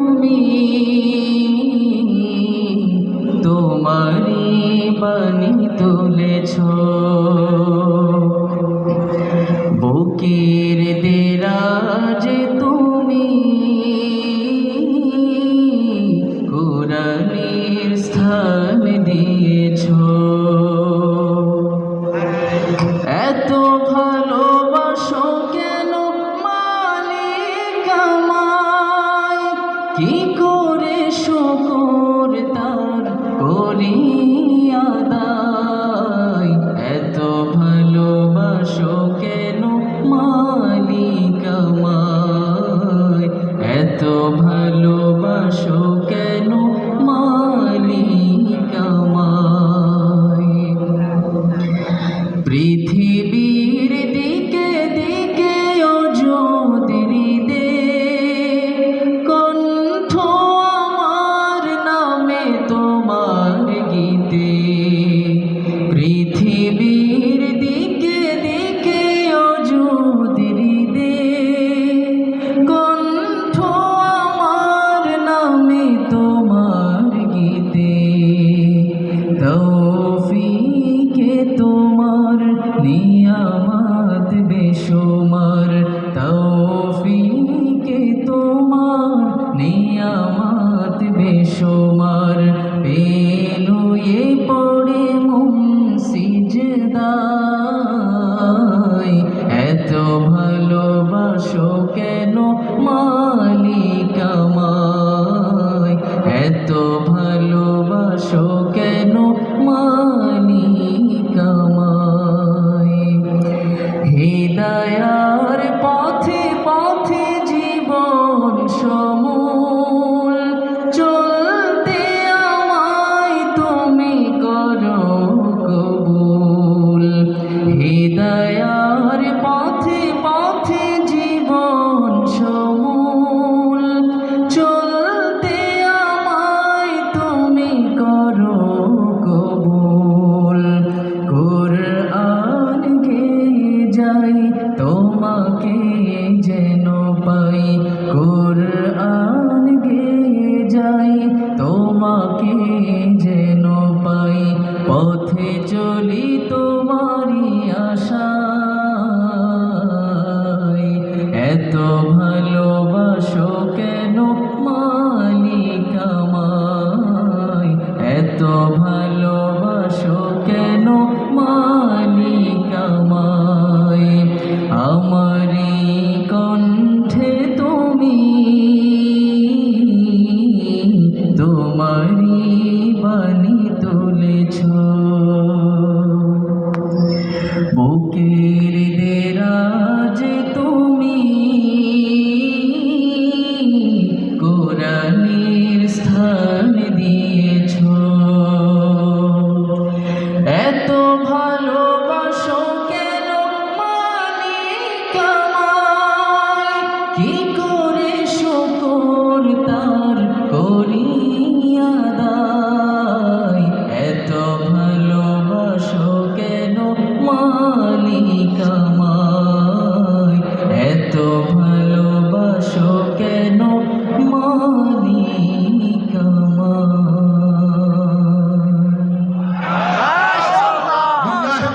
তুমি তোমারি বাণী তুলেছ বুকের দেরাজে তুমি কোরআনের স্থান দিয়েছ এত ভালোবাসো কেন মালিক আমায় কি করে শুকর তার করি আদায় এত ভালোবাসো কেন মালিক আমায় এত ভালোবাসো কেন মালিক আমায় পৃথিবীর দিকে দিকে অযোধ্যা দে কণ্ঠ আমার নামে তোমার গীতে পৃথিবীর দিকে দিকে অযোধ্যা দে কণ্ঠ আমার নামে তোমার গীতে তৌফিকে তোমার নিয়ামত বেশুমার তৌফিকে তোমার নিয়ামত বেশুমার